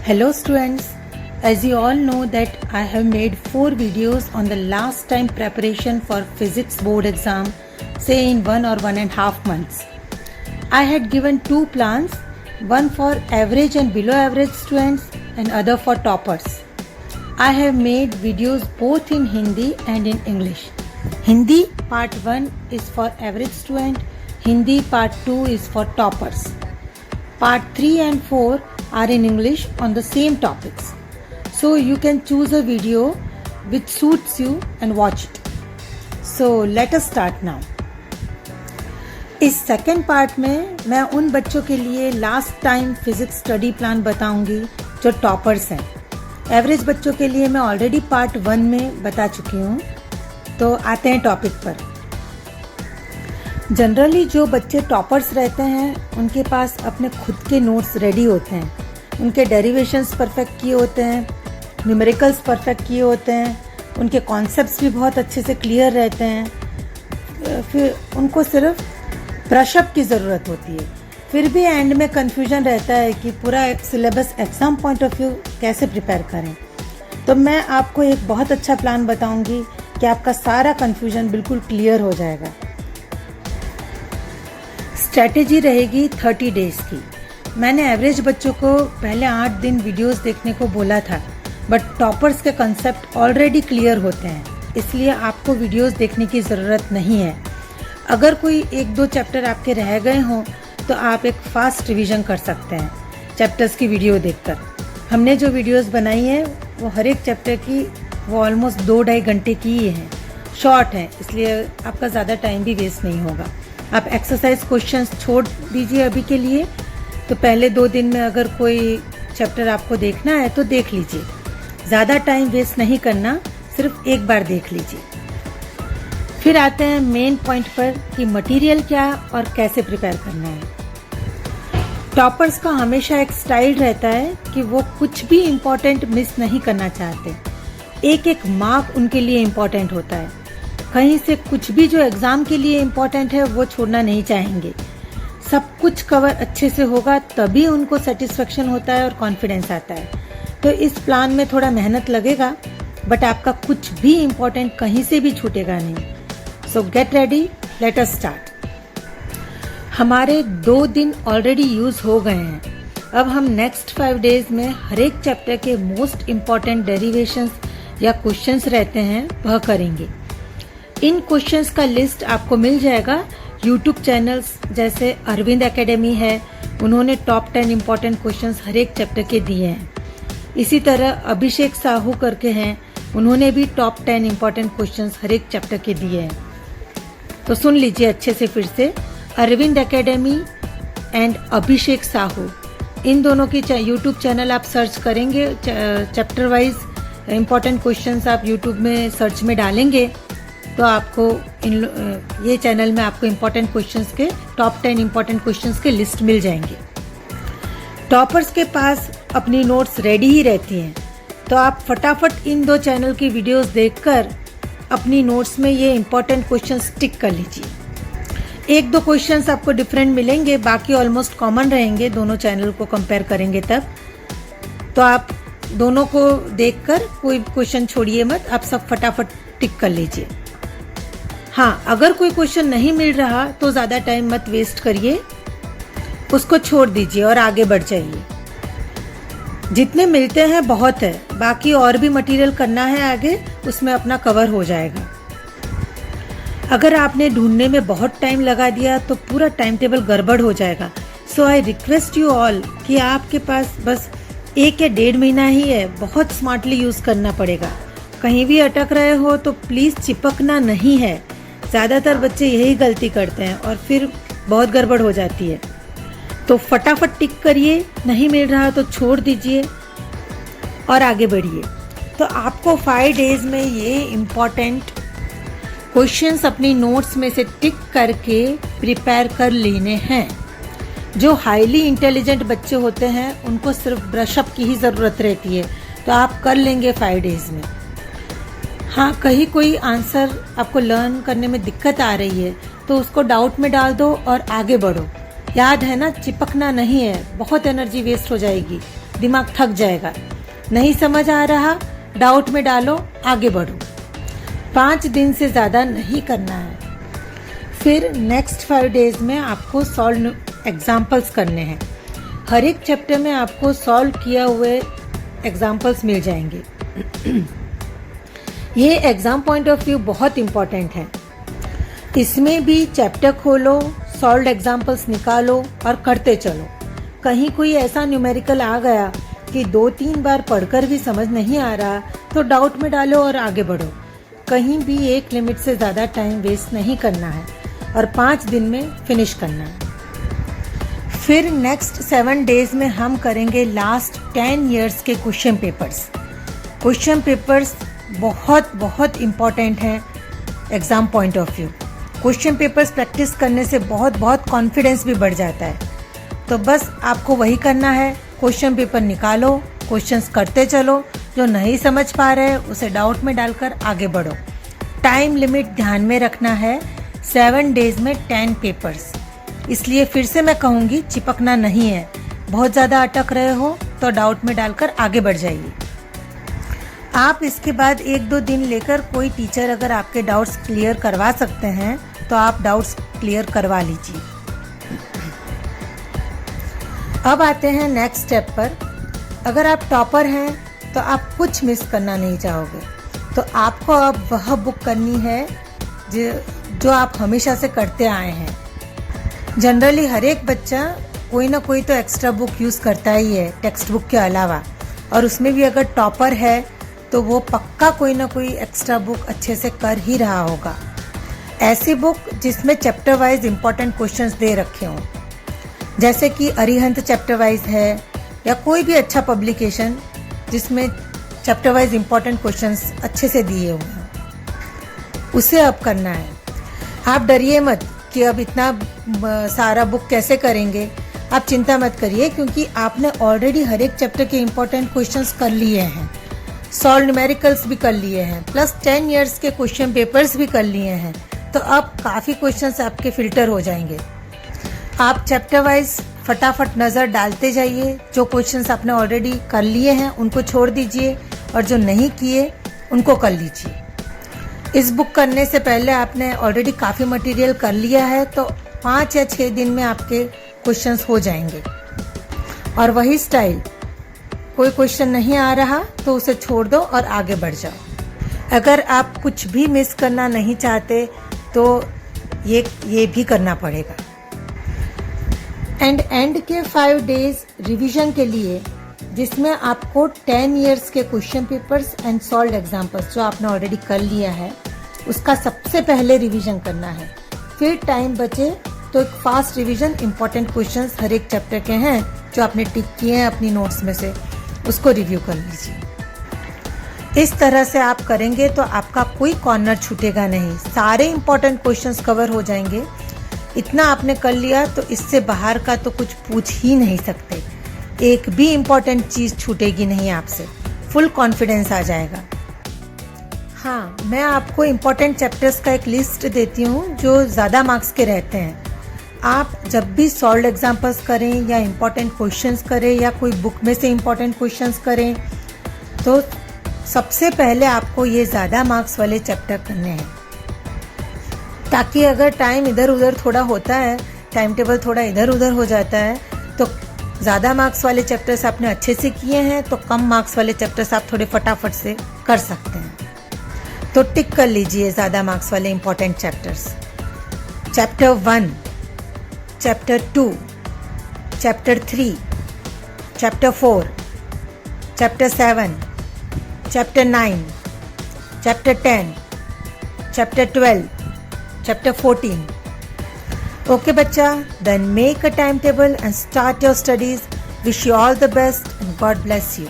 Hello students, as you all know that I have made 4 videos on the last time preparation for physics board exam, say in 1 or 1.5 months. I had given 2 plans, one for average and below average students and other for toppers. I have made videos both in Hindi and in English. Hindi part 1 is for average student, Hindi part 2 is for toppers. Part 3 and 4 are in English on the same topics. So you can choose a video which suits you and watch it. So let us start now. इस second part में मैं उन बच्चों के लिए last time physics study plan बताऊंगी जो toppers हैं. एवरेज बच्चों के लिए मैं ऑलरेडी पार्ट 1 में बता चुकी हूँ. तो आते हैं टॉपिक पर. जनरली जो बच्चे टॉपर्स रहते हैं उनके पास अपने खुद के नोट्स रेडी होते हैं. उनके डेरिवेशंस परफेक्ट किए होते हैं, न्यूमेरिकल्स परफेक्ट किए होते हैं, उनके कॉन्सेप्ट्स भी बहुत अच्छे से क्लियर रहते हैं. फिर उनको सिर्फ ब्रशअप की ज़रूरत होती है. फिर भी एंड में कन्फ्यूजन रहता है कि पूरा syllabus exam point of view कैसे प्रिपेयर करें. तो मैं आपको एक बहुत अच्छा प्लान बताऊंगी कि आपका सारा कन्फ्यूजन बिल्कुल क्लियर हो जाएगा. स्ट्रैटेजी रहेगी 30 डेज़ की. मैंने एवरेज बच्चों को पहले 8 दिन वीडियोस देखने को बोला था, बट टॉपर्स के कंसेप्ट ऑलरेडी क्लियर होते हैं, इसलिए आपको वीडियोस देखने की ज़रूरत नहीं है. अगर कोई 1-2 चैप्टर आपके रह गए हों तो आप एक फास्ट रिवीजन कर सकते हैं चैप्टर्स की वीडियो देखकर. हमने जो वीडियोस बनाई हैं वो हर एक चैप्टर की वो ऑलमोस्ट 2-2.5 घंटे की ही हैं. शॉर्ट हैं, इसलिए आपका ज़्यादा टाइम भी वेस्ट नहीं होगा. आप एक्सरसाइज क्वेश्चंस छोड़ दीजिए अभी के लिए. तो पहले 2 दिन में अगर कोई चैप्टर आपको देखना है तो देख लीजिए. ज़्यादा टाइम वेस्ट नहीं करना, सिर्फ एक बार देख लीजिए. फिर आते हैं मेन पॉइंट पर कि मटेरियल क्या और कैसे प्रिपेयर करना है. टॉपर्स का हमेशा एक स्टाइल रहता है कि वो कुछ भी इम्पोर्टेंट मिस नहीं करना चाहते. एक एक मार्क उनके लिए इम्पोर्टेंट होता है. कहीं से कुछ भी जो एग्ज़ाम के लिए इम्पोर्टेंट है वो छोड़ना नहीं चाहेंगे. सब कुछ कवर अच्छे से होगा तभी उनको सेटिस्फेक्शन होता है और कॉन्फिडेंस आता है. तो इस प्लान में थोड़ा मेहनत लगेगा, बट आपका कुछ भी इम्पोर्टेंट कहीं से भी छूटेगा नहीं. सो get ready, let us start. हमारे 2 दिन ऑलरेडी यूज हो गए हैं. अब हम नेक्स्ट 5 डेज में हर एक चैप्टर के मोस्ट इम्पॉर्टेंट डेरिवेशंस या क्वेश्चंस रहते हैं वह करेंगे. इन क्वेश्चंस का लिस्ट आपको मिल जाएगा यूट्यूब चैनल्स जैसे अरविंद एकेडमी है, उन्होंने टॉप 10 इम्पॉर्टेंट क्वेश्चंस हर एक चैप्टर के दिए हैं. इसी तरह अभिषेक साहू करके हैं, उन्होंने भी टॉप 10 इम्पॉर्टेंट क्वेश्चंस हर एक चैप्टर के दिए हैं. तो सुन लीजिए अच्छे से फिर से. अरविंद एकेडमी एंड अभिषेक साहू, इन दोनों की यूट्यूब चैनल आप सर्च करेंगे, चैप्टर वाइज इम्पॉर्टेंट क्वेश्चंस आप यूट्यूब में सर्च में डालेंगे तो आपको ये चैनल में आपको इम्पॉर्टेंट क्वेश्चंस के टॉप 10 इम्पॉर्टेंट क्वेश्चंस के लिस्ट मिल जाएंगे. टॉपर्स के पास अपनी नोट्स रेडी ही रहती हैं, तो आप फटाफट इन 2 चैनल की वीडियोस देखकर अपनी नोट्स में ये इम्पॉर्टेंट क्वेश्चंस टिक कर लीजिए. 1-2 क्वेश्चंस आपको डिफरेंट मिलेंगे, बाकी ऑलमोस्ट कॉमन रहेंगे. दोनों चैनल को कंपेयर करेंगे तब तो आप दोनों को देखकर कोई क्वेश्चन छोड़िए मत, आप सब फटाफट टिक कर लीजिए. हाँ, अगर कोई क्वेश्चन नहीं मिल रहा तो ज़्यादा टाइम मत वेस्ट करिए, उसको छोड़ दीजिए और आगे बढ़ जाइए. जितने मिलते हैं बहुत है, बाकी और भी मटेरियल करना है आगे, उसमें अपना कवर हो जाएगा. अगर आपने ढूंढने में बहुत टाइम लगा दिया तो पूरा टाइम टेबल गड़बड़ हो जाएगा. सो आई रिक्वेस्ट यू ऑल कि आपके पास बस 1 या 1.5 महीना ही है, बहुत स्मार्टली यूज़ करना पड़ेगा. कहीं भी अटक रहे हो तो प्लीज़ चिपकना नहीं है. ज़्यादातर बच्चे यही गलती करते हैं और फिर बहुत गड़बड़ हो जाती है. तो फटाफट टिक करिए, नहीं मिल रहा तो छोड़ दीजिए और आगे बढ़िए. तो आपको 5 डेज में ये इम्पॉर्टेंट क्वेश्चंस अपनी नोट्स में से टिक करके प्रिपेयर कर लेने हैं. जो हाईली इंटेलिजेंट बच्चे होते हैं उनको सिर्फ ब्रशअप की ही ज़रूरत रहती है, तो आप कर लेंगे 5 डेज में. हाँ, कहीं कोई आंसर आपको लर्न करने में दिक्कत आ रही है तो उसको डाउट में डाल दो और आगे बढ़ो. याद है ना, चिपकना नहीं है, बहुत एनर्जी वेस्ट हो जाएगी. दिमाग थक जाएगा। नहीं समझ आ रहा, डाउट में डालो, आगे बढ़ो। 5 दिन से ज़्यादा नहीं करना है। फिर नेक्स्ट 5 डेज में आपको सॉल्व एग्जाम्पल्स करने हैं। हर एक चैप्टर में आपको सॉल्व किया हुए एग्जाम्पल्स मिल जाएंगे। ये एग्ज़ाम पॉइंट ऑफ व्यू बहुत इम्पॉर्टेंट है। इसमें भी चैप्टर खोलो, सॉल्व एग्जाम्पल्स निकालो और करते चलो। कहीं कोई ऐसा न्यूमेरिकल आ गया कि 2-3 बार पढ़कर भी समझ नहीं आ रहा तो डाउट में डालो और आगे बढ़ो। कहीं भी एक लिमिट से ज़्यादा टाइम वेस्ट नहीं करना है और 5 दिन में फिनिश करना है। फिर नेक्स्ट 7 डेज में हम करेंगे लास्ट 10 इयर्स के क्वेश्चन पेपर्स। क्वेश्चन पेपर्स बहुत बहुत इम्पॉर्टेंट हैं exam point of view. Question papers practice करने से बहुत बहुत कॉन्फिडेंस भी बढ़ जाता है। तो बस आपको वही करना है, क्वेश्चन पेपर निकालो, क्वेश्चंस करते चलो। जो नहीं समझ पा रहे उसे डाउट में डालकर आगे बढ़ो। टाइम लिमिट ध्यान में रखना है, 7 डेज में 10 पेपर्स। इसलिए फिर से मैं कहूँगी, चिपकना नहीं है। बहुत ज़्यादा अटक रहे हो तो डाउट में डालकर आगे बढ़ जाइए। आप इसके बाद 1-2 दिन लेकर कोई टीचर अगर आपके डाउट्स क्लियर करवा सकते हैं तो आप डाउट्स क्लियर करवा लीजिए। अब आते हैं नेक्स्ट स्टेप पर। अगर आप टॉपर हैं तो आप कुछ मिस करना नहीं चाहोगे, तो आपको अब वह बुक करनी है जो आप हमेशा से करते आए हैं। जनरली हर एक बच्चा कोई ना कोई तो एक्स्ट्रा बुक यूज़ करता ही है टेक्स्ट बुक के अलावा, और उसमें भी अगर टॉपर है तो वो पक्का कोई ना कोई एक्स्ट्रा बुक अच्छे से कर ही रहा होगा। ऐसी बुक जिसमें चैप्टर वाइज इम्पोर्टेंट क्वेश्चंस दे रखे हों, जैसे कि अरिहंत चैप्टर वाइज है, या कोई भी अच्छा पब्लिकेशन जिसमें चैप्टर वाइज इम्पोर्टेंट क्वेश्चंस अच्छे से दिए हुए हैं, उसे अब करना है। आप डरिए मत कि अब इतना सारा बुक कैसे करेंगे। आप चिंता मत करिए, क्योंकि आपने ऑलरेडी हर एक चैप्टर के इम्पोर्टेंट क्वेश्चंस कर लिए हैं, सॉल्व न्यूमेरिकल्स भी कर लिए हैं, प्लस 10 इयर्स के क्वेश्चन पेपर्स भी कर लिए हैं। तो अब काफ़ी क्वेश्चंस आपके फिल्टर हो जाएंगे। आप चैप्टर वाइज फटाफट नज़र डालते जाइए। जो क्वेश्चंस आपने ऑलरेडी कर लिए हैं उनको छोड़ दीजिए, और जो नहीं किए उनको कर लीजिए। इस बुक करने से पहले आपने ऑलरेडी काफ़ी मटेरियल कर लिया है, तो 5 या 6 दिन में आपके क्वेश्चंस हो जाएंगे। और वही स्टाइल, कोई क्वेश्चन नहीं आ रहा तो उसे छोड़ दो और आगे बढ़ जाओ। अगर आप कुछ भी मिस करना नहीं चाहते तो ये भी करना पड़ेगा। एंड के 5 डेज रिवीजन के लिए, जिसमें आपको 10 इयर्स के question papers and solve examples जो आपने ऑलरेडी कर लिया है उसका सबसे पहले रिवीजन करना है। फिर टाइम बचे तो एक फास्ट रिवीजन, इंपॉर्टेंट क्वेश्चंस हर एक चैप्टर के हैं जो आपने टिक किए हैं अपनी नोट्स में से, उसको रिव्यू कर लीजिए। इस तरह से आप करेंगे तो आपका कोई कॉर्नर छूटेगा नहीं, सारे इंपॉर्टेंट क्वेश्चंस कवर हो जाएंगे। इतना आपने कर लिया तो इससे बाहर का तो कुछ पूछ ही नहीं सकते। एक भी इम्पॉर्टेंट चीज़ छूटेगी नहीं आपसे, फुल कॉन्फिडेंस आ जाएगा। हाँ, मैं आपको इम्पॉर्टेंट चैप्टर्स का एक लिस्ट देती हूँ जो ज़्यादा मार्क्स के रहते हैं। आप जब भी सॉल्व एग्जाम्पल्स करें या इम्पॉर्टेंट क्वेश्चंस करें या कोई बुक में से इम्पॉर्टेंट क्वेश्चंस करें, तो सबसे पहले आपको ये ज़्यादा मार्क्स वाले चैप्टर करने हैं, ताकि अगर टाइम इधर उधर थोड़ा होता है, टाइम टेबल थोड़ा इधर उधर हो जाता है, तो ज़्यादा मार्क्स वाले चैप्टर्स आपने अच्छे से किए हैं तो कम मार्क्स वाले चैप्टर्स आप थोड़े फटाफट से कर सकते हैं। तो टिक कर लीजिए ज़्यादा मार्क्स वाले important chapters. Chapter 1, chapter 2, chapter 3, chapter 4, chapter 7, chapter 9, chapter 10, chapter 12, chapter 14. Okay bachcha, then make a timetable and start your studies. Wish you all the best and God bless you.